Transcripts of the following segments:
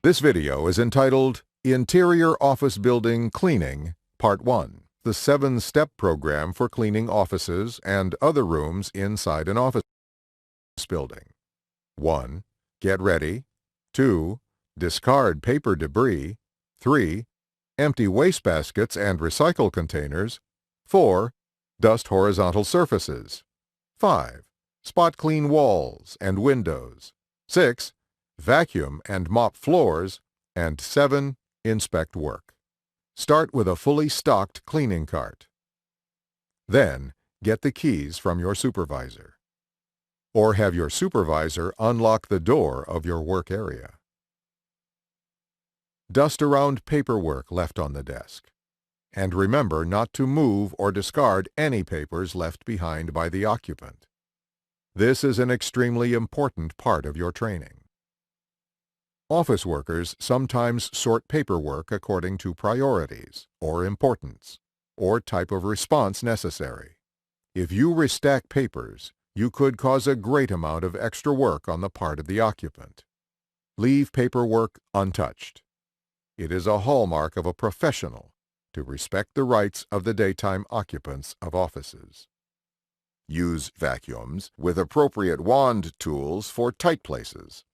This video is entitled Interior Office Building Cleaning, Part 1, the 7-step program for cleaning offices and other rooms inside an office building. 1. Get ready. 2. Discard paper debris. 3. Empty wastebaskets and recycle containers. 4. Dust horizontal surfaces. 5. Spot clean walls and windows. 6. Vacuum and mop floors. And 7. Inspect work. Start with a fully stocked cleaning cart. Then, get the keys from your supervisor. Or have your supervisor unlock the door of your work area. Dust around paperwork left on the desk. And remember not to move or discard any papers left behind by the occupant. This is an extremely important part of your training. Office workers sometimes sort paperwork according to priorities, or importance, or type of response necessary. If you restack papers, you could cause a great amount of extra work on the part of the occupant. Leave paperwork untouched. It is a hallmark of a professional to respect the rights of the daytime occupants of offices. Use vacuums with appropriate wand tools for tight places.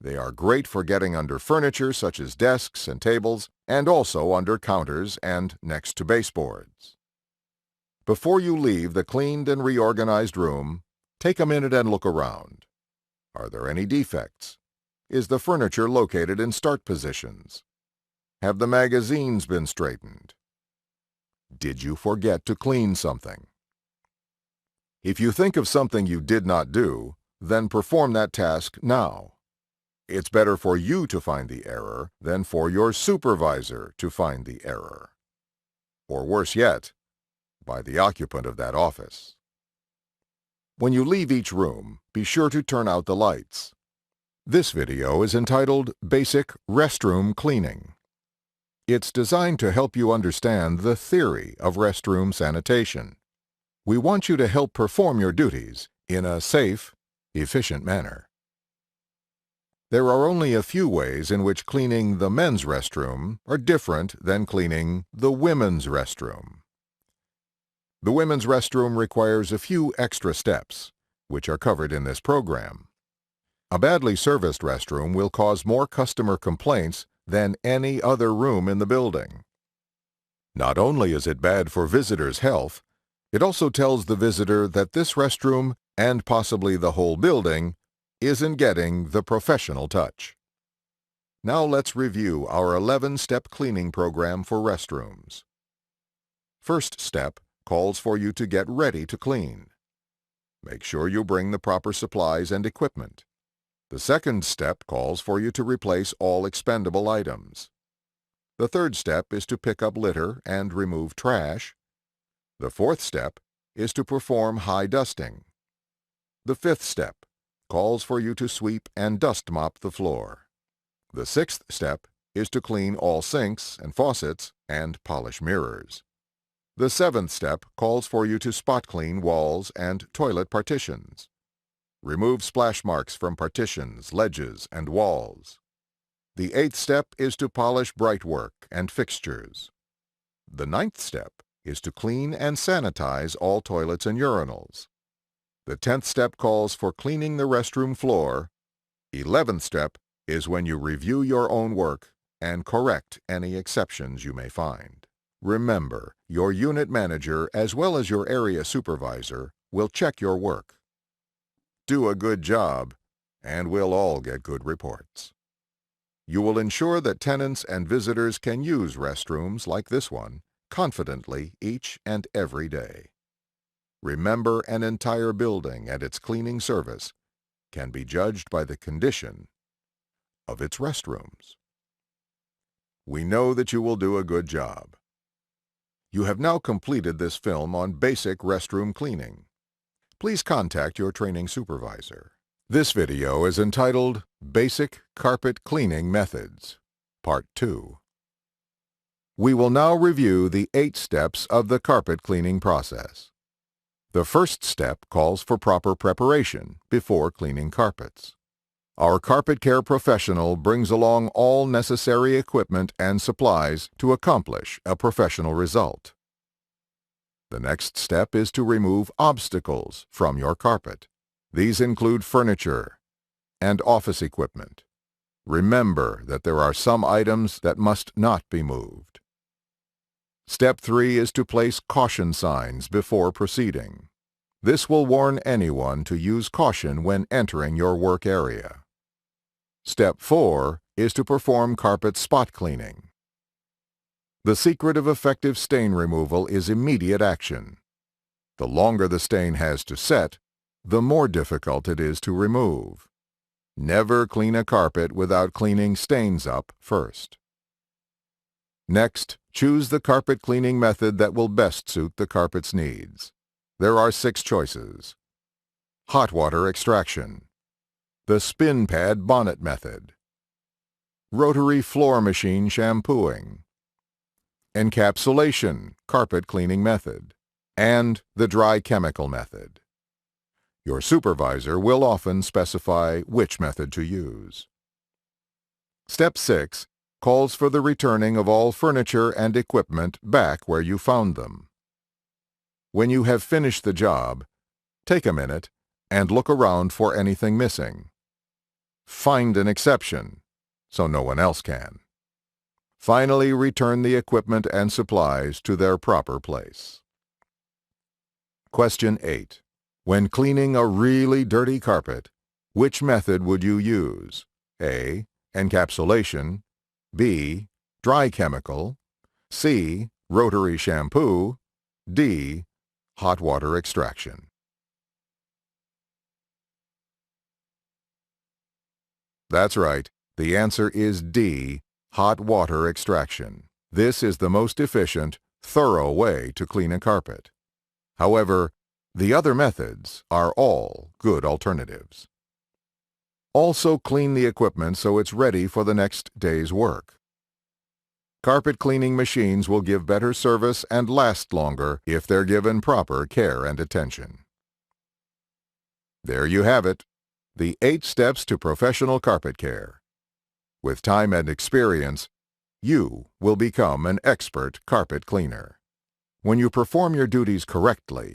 They are great for getting under furniture such as desks and tables, and also under counters and next to baseboards. Before you leave the cleaned and reorganized room, take a minute and look around. Are there any defects? Is the furniture located in start positions? Have the magazines been straightened? Did you forget to clean something? If you think of something you did not do, then perform that task now. It's better for you to find the error than for your supervisor to find the error. Or worse yet, by the occupant of that office. When you leave each room, be sure to turn out the lights. This video is entitled Basic Restroom Cleaning. It's designed to help you understand the theory of restroom sanitation. We want you to help perform your duties in a safe, efficient manner. There are only a few ways in which cleaning the men's restroom are different than cleaning the women's restroom. The women's restroom requires a few extra steps, which are covered in this program. A badly serviced restroom will cause more customer complaints than any other room in the building. Not only is it bad for visitors' health, it also tells the visitor that this restroom, and possibly the whole building, isn't getting the professional touch. Now let's review our 11-step cleaning program for restrooms. First step calls for you to get ready to clean. Make sure you bring the proper supplies and equipment. The second step calls for you to replace all expendable items. The third step is to pick up litter and remove trash. The fourth step is to perform high dusting. The fifth step calls for you to sweep and dust mop the floor. The sixth step is to clean all sinks and faucets and polish mirrors. The seventh step calls for you to spot clean walls and toilet partitions. Remove splash marks from partitions, ledges, and walls. The eighth step is to polish brightwork and fixtures. The ninth step is to clean and sanitize all toilets and urinals. The 10th step calls for cleaning the restroom floor. 11th step is when you review your own work and correct any exceptions you may find. Remember, your unit manager as well as your area supervisor will check your work. Do a good job, and we'll all get good reports. You will ensure that tenants and visitors can use restrooms like this one confidently each and every day. Remember, an entire building and its cleaning service can be judged by the condition of its restrooms. We know that you will do a good job. You have now completed this film on basic restroom cleaning. Please contact your training supervisor. This video is entitled Basic Carpet Cleaning Methods, Part 2. We will now review the 8 steps of the carpet cleaning process. The first step calls for proper preparation before cleaning carpets. Our carpet care professional brings along all necessary equipment and supplies to accomplish a professional result. The next step is to remove obstacles from your carpet. These include furniture and office equipment. Remember that there are some items that must not be moved. Step 3 is to place caution signs before proceeding. This will warn anyone to use caution when entering your work area. Step 4 is to perform carpet spot cleaning. The secret of effective stain removal is immediate action. The longer the stain has to set, the more difficult it is to remove. Never clean a carpet without cleaning stains up first. Next, choose the carpet cleaning method that will best suit the carpet's needs. There are 6 choices. Hot water extraction. The spin pad bonnet method. Rotary floor machine shampooing. Encapsulation carpet cleaning method. And the dry chemical method. Your supervisor will often specify which method to use. Step 6 calls for the returning of all furniture and equipment back where you found them. When you have finished the job, take a minute and look around for anything missing. Find an exception, so no one else can. Finally, return the equipment and supplies to their proper place. Question 8. When cleaning a really dirty carpet, which method would you use? A. Encapsulation. B. Dry chemical. C. Rotary shampoo. D. Hot water extraction. That's right. The answer is D. Hot water extraction. This is the most efficient, thorough way to clean a carpet. However, the other methods are all good alternatives. Also clean the equipment so it's ready for the next day's work. Carpet cleaning machines will give better service and last longer if they're given proper care and attention. There you have it, the 8 steps to professional carpet care. With time and experience, you will become an expert carpet cleaner. When you perform your duties correctly,